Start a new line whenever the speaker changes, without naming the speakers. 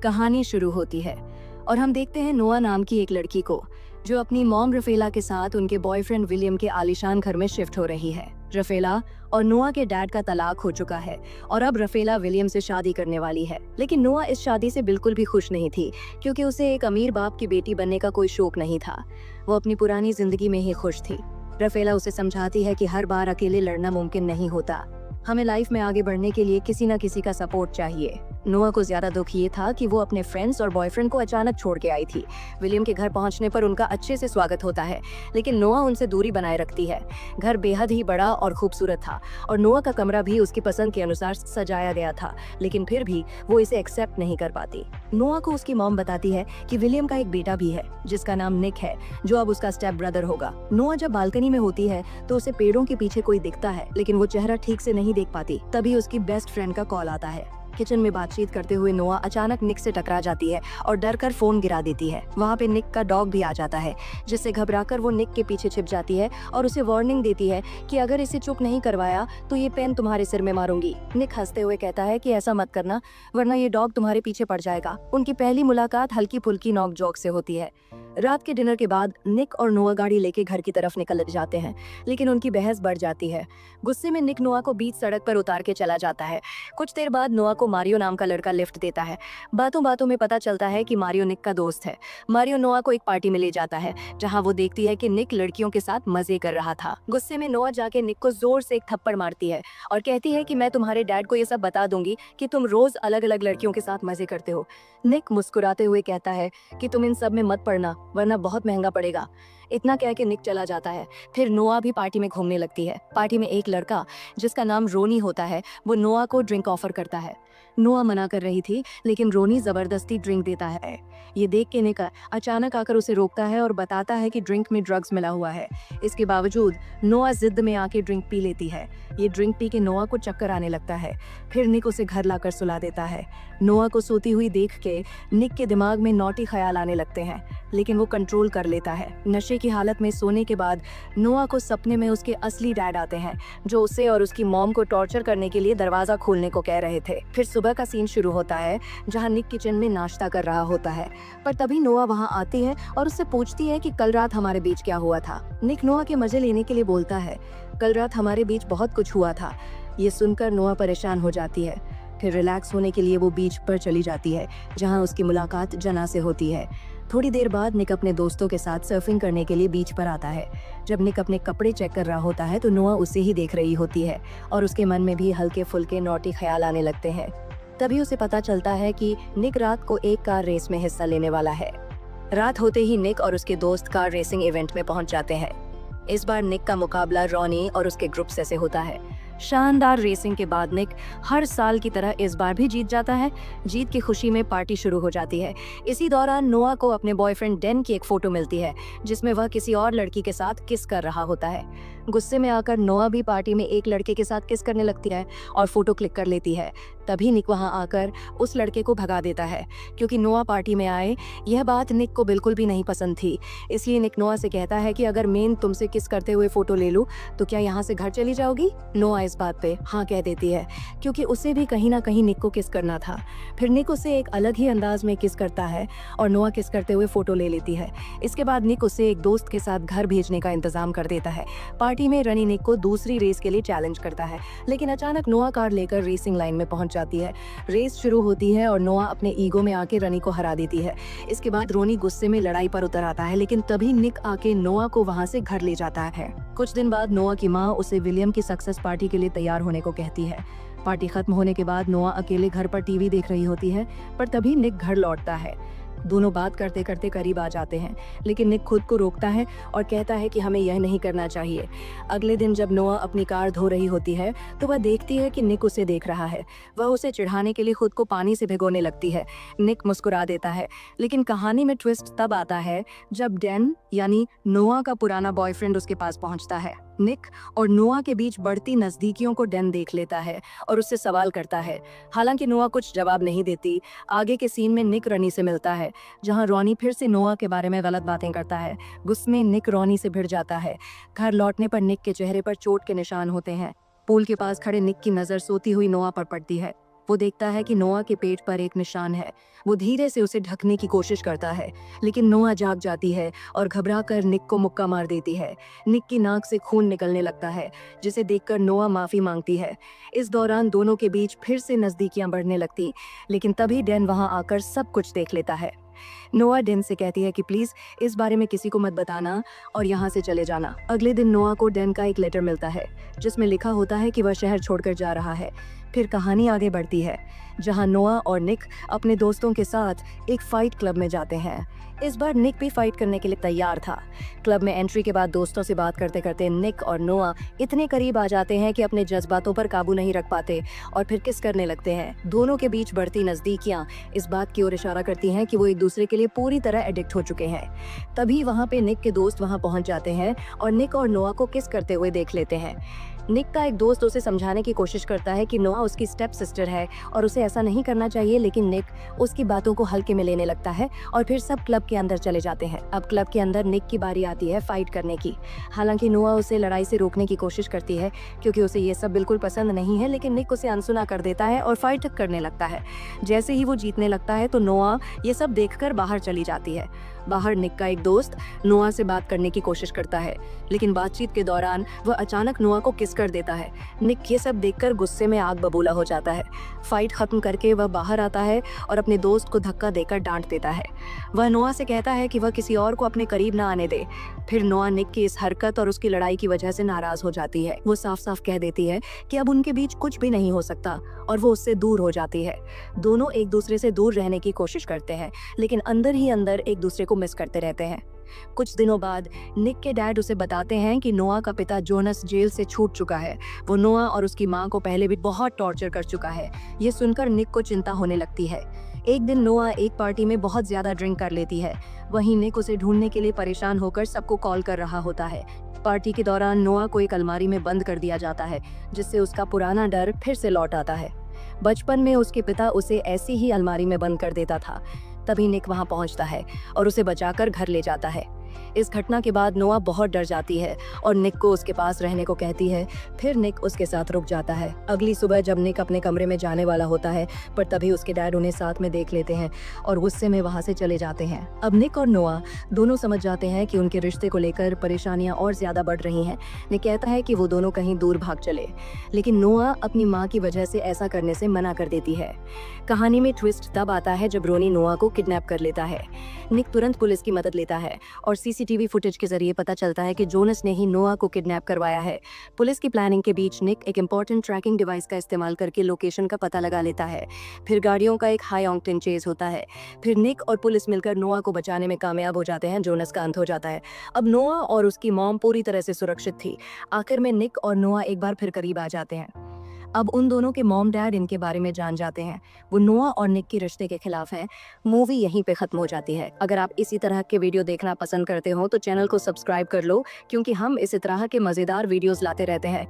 कहानी शुरू होती है और हम देखते हैं नोआ नाम की एक लड़की को जो अपनी मॉम रफेला के साथ उनके बॉयफ्रेंड विलियम के आलीशान घर में शिफ्ट हो रही है। रफेला और नोआ के डैड का तलाक हो चुका है और अब रफेला विलियम से शादी करने वाली है। लेकिन नोआ इस शादी से बिल्कुल भी खुश नहीं थी क्योंकि उसे एक अमीर बाप की बेटी बनने का कोई शौक नहीं था। वो अपनी पुरानी जिंदगी में ही खुश थी। रफेला उसे समझाती है कि हर बार अकेले लड़ना मुमकिन नहीं होता, हमें लाइफ में आगे बढ़ने के लिए किसी न किसी का सपोर्ट चाहिए। नोआ को ज्यादा दुख ये था कि वो अपने फ्रेंड्स और बॉयफ्रेंड को अचानक छोड़ के आई थी। विलियम के घर पहुंचने पर उनका अच्छे से स्वागत होता है, लेकिन नोआ उनसे दूरी बनाए रखती है। घर बेहद ही बड़ा और खूबसूरत था और नोआ का कमरा भी उसकी पसंद के अनुसार सजाया गया था, लेकिन फिर भी वो इसे एक्सेप्ट नहीं कर पाती। नोआ को उसकी मॉम बताती है कि विलियम का एक बेटा भी है जिसका नाम निक है, जो अब उसका स्टेप ब्रदर होगा। नोआ जब बालकनी में होती है तो उसे पेड़ों के पीछे कोई दिखता है, लेकिन वो चेहरा ठीक से नहीं देख पाती। तभी उसकी बेस्ट फ्रेंड का कॉल आता है। किचन में बातचीत करते हुए नोआ अचानक निक से टकरा जाती है और डर कर फोन गिरा देती है। वहाँ पे निक का डॉग भी आ जाता है, जिससे घबराकर वो निक के पीछे छिप जाती है और उसे वार्निंग देती है कि अगर इसे चुप नहीं करवाया तो ये पेन तुम्हारे सिर में मारूंगी। निक हंसते हुए कहता है कि ऐसा मत करना, वरना ये डॉग तुम्हारे पीछे पड़ जाएगा। उनकी पहली मुलाकात हल्की फुल्की नोक जोक से होती है। रात के डिनर के बाद निक और नोआ गाड़ी लेके घर की तरफ निकल जाते हैं, लेकिन उनकी बहस बढ़ जाती है। गुस्से में निक नोआ को बीच सड़क पर उतार के चला जाता है। कुछ देर बाद नोआ को मारियो नाम का लड़का लिफ्ट देता है। बातों बातों में पता चलता है कि मारियो निक का दोस्त है। मारियो नोआ को एक पार्टी में ले जाता है जहां वो देखती है कि निक लड़कियों के साथ मजे कर रहा था। गुस्से में नोआ जाके निक को जोर से एक थप्पड़ मारती है और कहती है कि मैं तुम्हारे डैड को ये सब बता दूंगी कि तुम रोज अलग अलग लड़कियों के साथ मजे करते हो। निक मुस्कुराते हुए कहता है कि तुम इन सब में मत पड़ना, वरना बहुत महंगा पड़ेगा। इतना कह के निक चला जाता है। फिर नोआ भी पार्टी में घूमने लगती है। पार्टी में एक लड़का जिसका नाम रोनी होता है, वो नोआ को ड्रिंक ऑफर करता है। नोआ मना कर रही थी, लेकिन रोनी जबरदस्ती ड्रिंक देता है। ये देख के निक अचानक आकर उसे रोकता है और बताता है कि ड्रिंक में ड्रग्स मिला हुआ है। इसके बावजूद नोआ जिद में आके ड्रिंक पी लेती है। ये ड्रिंक पी के नोआ को चक्कर आने लगता है। फिर निक उसे घर लाकर सुला देता है। नोआ को सोती हुई देख के निक के दिमाग में नॉटी ख्याल आने लगते हैं, लेकिन वो कंट्रोल कर लेता है। नशे की हालत में सोने के बाद नोआ को सपने में उसके असली डैड आते हैं, जो उसे और उसकी मॉम को टॉर्चर करने के लिए दरवाजा खोलने को कह रहे थे। फिर सुबह का सीन शुरू होता है जहां निक किचन में नाश्ता कर रहा होता है, पर तभी नोआ वहां आती है और उससे पूछती है कि कल रात हमारे बीच क्या हुआ था। निक नोआ के मजे लेने के लिए बोलता है, कल रात हमारे बीच बहुत कुछ हुआ था। ये सुनकर नोआ परेशान हो जाती है। फिर रिलैक्स होने के लिए वो बीच पर चली जाती है जहां उसकी मुलाकात जना से होती है। थोड़ी देर बाद निक अपने दोस्तों के साथ सर्फिंग करने के लिए बीच पर आता है। जब निक अपने कपड़े चेक कर रहा होता है तो नोआ उसे ही देख रही होती है और उसके मन में भी हल्के फुल्के नॉटी ख्याल आने लगते हैं। तभी उसे पता चलता है कि निक रात को एक कार रेस में हिस्सा लेने वाला है। रात होते ही निक और उसके दोस्त कार रेसिंग इवेंट में पहुंच जाते हैं। इस बार निक का मुकाबला रॉनी और उसके ग्रुप से होता है। शानदार रेसिंग के बाद निक हर साल की तरह इस बार भी जीत जाता है। जीत की खुशी में पार्टी शुरू हो जाती है। इसी दौरान नोआ को अपने बॉयफ्रेंड डेन की एक फोटो मिलती है जिसमें वह किसी और लड़की के साथ किस कर रहा होता है। गुस्से में आकर नोआ भी पार्टी में एक लड़के के साथ किस करने लगती है और फोटो क्लिक कर लेती है। तभी निक वहां आकर उस लड़के को भगा देता है, क्योंकि नोआ पार्टी में आए यह बात निक को बिल्कुल भी नहीं पसंद थी। इसलिए निक नोआ से कहता है कि अगर मैं तुमसे किस करते हुए फोटो ले लूं तो क्या यहाँ से घर चली जाओगी। नोआ इस बात पे हाँ कह देती है, क्योंकि उसे भी कहीं ना कहीं निक को किस करना था। फिर निक उसे एक अलग ही अंदाज में किस करता है और नोआ किस करते हुए फोटो ले लेती है। इसके बाद निक उसे एक दोस्त के साथ घर भेजने का इंतजाम कर देता है। पार्टी में रनी निक को दूसरी रेस के लिए चैलेंज करता है, लेकिन अचानक नोआ कार लेकर रेसिंग लाइन में पहुंच जाती है। रेस शुरू होती है और नोआ अपने ईगो में आके रनी को हरा देती है। इसके बाद रोनी गुस्से में लड़ाई पर उतर आता है, लेकिन तभी निक आके नोआ को वहां से घर ले जाता है। कुछ दिन बाद नोआ की माँ उसे विलियम की सक्सेस पार्टी के लिए तैयार होने को कहती है। पार्टी खत्म होने के बाद नोआ अकेले घर पर टीवी देख रही होती है, पर तभी निक घर लौटता है। दोनों बात करते करते करीब आ जाते हैं, लेकिन निक खुद को रोकता है और कहता है कि हमें यह नहीं करना चाहिए। अगले दिन जब नोआ अपनी कार धो रही होती है तो वह देखती है कि निक उसे देख रहा है। वह उसे चिढ़ाने के लिए खुद को पानी से भिगोने लगती है। निक मुस्कुरा देता है, लेकिन कहानी में ट्विस्ट तब आता है जब डैन यानी नोआ का पुराना बॉयफ्रेंड उसके पास पहुंचता है। निक और नोआ के बीच बढ़ती नजदीकियों को डैन देख लेता है और उससे सवाल करता है। हालांकि नोआ कुछ जवाब नहीं देती। आगे के सीन में निक रनी से मिलता है, जहां रॉनी फिर से नोआ के बारे में गलत बातें करता है। गुस्से में निक रॉनी से भिड़ जाता है। घर लौटने पर निक के चेहरे पर चोट के निशान होते हैं। पूल के पास खड़े निक की नजर सोती हुई नोआ पर पड़ती है। वो देखता है कि नोआ के पेट पर एक निशान है। वो धीरे से उसे ढकने की कोशिश करता है, लेकिन नोआ जाग जाती है और घबराकर निक को मुक्का मार देती है। निक की नाक से खून निकलने लगता है, जिसे देखकर नोआ माफी मांगती है। इस दौरान दोनों के बीच फिर से नजदीकियां बढ़ने लगती, लेकिन तभी डैन वहां आकर सब कुछ देख लेता है। नोआ डैन से कहती है कि प्लीज इस बारे में किसी को मत बताना और यहाँ से चले जाना। अगले दिन नोआ को डैन का एक लेटर मिलता है, जिसमें लिखा होता है कि वह शहर छोड़कर जा रहा है। फिर कहानी आगे बढ़ती है, जहाँ नोआ और निक अपने दोस्तों के साथ एक फाइट क्लब में जाते हैं। इस बार निक भी फाइट करने के लिए तैयार था। क्लब में एंट्री के बाद दोस्तों से बात करते करते निक और नोआ इतने करीब आ जाते हैं कि अपने जज्बातों पर काबू नहीं रख पाते और फिर किस करने लगते हैं। दोनों के बीच बढ़ती नजदीकियां इस बात की ओर इशारा करती हैं कि वो एक दूसरे के लिए पूरी तरह एडिक्ट हो चुके हैं। तभी वहाँ पे निक के दोस्त वहाँ पहुँच जाते हैं और निक और नोआ को किस करते हुए देख लेते हैं। निक का एक दोस्त उसे समझाने की कोशिश करता है कि नोआ उसकी स्टेप सिस्टर है और उसे ऐसा नहीं करना चाहिए, लेकिन निक उसकी बातों को हल्के में लेने लगता है और फिर सब क्लब के अंदर चले जाते हैं। अब क्लब के अंदर निक की बारी आती है फाइट करने की। हालांकि नोआ उसे लड़ाई से रोकने की कोशिश करती है, क्योंकि उसे ये सब बिल्कुल पसंद नहीं है, लेकिन निक उसे अनसुना कर देता है और फाइट करने लगता है। जैसे ही वो जीतने लगता है तो नोआ ये सब देखकर बाहर चली जाती है। बाहर निक का एक दोस्त नोआ से बात करने की कोशिश करता है, लेकिन बातचीत के दौरान वह अचानक नोआ को किस कर देता है। निक ये सब देखकर गुस्से में आग बबूला हो जाता है। फाइट खत्म करके वह बाहर आता है और अपने दोस्त को धक्का देकर डांट देता है। वह नोआ से कहता है कि वह किसी और को अपने करीब ना आने दे। फिर नोआ निक की इस हरकत और उसकी लड़ाई की वजह से नाराज हो जाती है। वो साफ साफ कह देती है कि अब उनके बीच कुछ भी नहीं हो सकता और वो उससे दूर हो जाती है। दोनों एक दूसरे से दूर रहने की कोशिश करते हैं, लेकिन अंदर ही अंदर एक दूसरे को मिस करते रहते हैं। कुछ दिनों बाद निक के डैड उसे बताते हैं कि नोआ का पिता जोनस जेल से छूट चुका है। वो नोआ और उसकी माँ को पहले भी बहुत टॉर्चर कर चुका है। ये सुनकर निक को चिंता होने लगती है। एक दिन नोआ एक पार्टी में बहुत ज्यादा ड्रिंक कर लेती है। वहीं निक उसे ढूंढने के लिए परेशान होकर सबको कॉल कर रहा होता है। पार्टी के दौरान नोआ को एक अलमारी में बंद कर दिया जाता है, जिससे उसका पुराना डर फिर से लौट आता है। बचपन में उसके पिता उसे ऐसी ही अलमारी में बंद कर देता था। तभी निक वहां पहुंचता है और उसे बचाकर घर ले जाता है। इस घटना के बाद नोआ बहुत डर जाती है और निक को उसके पास रहने को कहती है। फिर निक उसके साथ रुक जाता है। अगली सुबह जब निक अपने कमरे में जाने वाला होता है, पर तभी उसके डैड उन्हें साथ में देख लेते हैं और गुस्से में वहां से चले जाते हैं। अब निक और नोआ दोनों समझ जाते हैं कि उनके रिश्ते को लेकर परेशानियां और ज्यादा बढ़ रही हैं। निक कहता है कि वो दोनों कहीं दूर भाग चले, लेकिन नोआ अपनी माँ की वजह से ऐसा करने से मना कर देती है। कहानी में ट्विस्ट तब आता है जब रोनी नोआ को किडनैप कर लेता है। निक तुरंत पुलिस की मदद लेता है और सीसीटीवी फुटेज के जरिए पता चलता है कि जोनस ने ही नोआ को किडनैप करवाया है। पुलिस की प्लानिंग के बीच निक एक इंपॉर्टेंट ट्रैकिंग डिवाइस का इस्तेमाल करके लोकेशन का पता लगा लेता है। फिर गाड़ियों का एक हाई ऑक्टेन चेज होता है। फिर निक और पुलिस मिलकर नोआ को बचाने में कामयाब हो जाते हैं। जोनस का अंत हो जाता है। अब नोआ और उसकी मॉम पूरी तरह से सुरक्षित थी। आखिर में निक और नोआ एक बार फिर करीब आ जाते हैं। अब उन दोनों के मॉम डैड इनके बारे में जान जाते हैं। वो नोआ और निक के रिश्ते के खिलाफ हैं। मूवी यहीं पे खत्म हो जाती है। अगर आप इसी तरह के वीडियो देखना पसंद करते हो तो चैनल को सब्सक्राइब कर लो, क्योंकि हम इसी तरह के मजेदार वीडियोस लाते रहते हैं।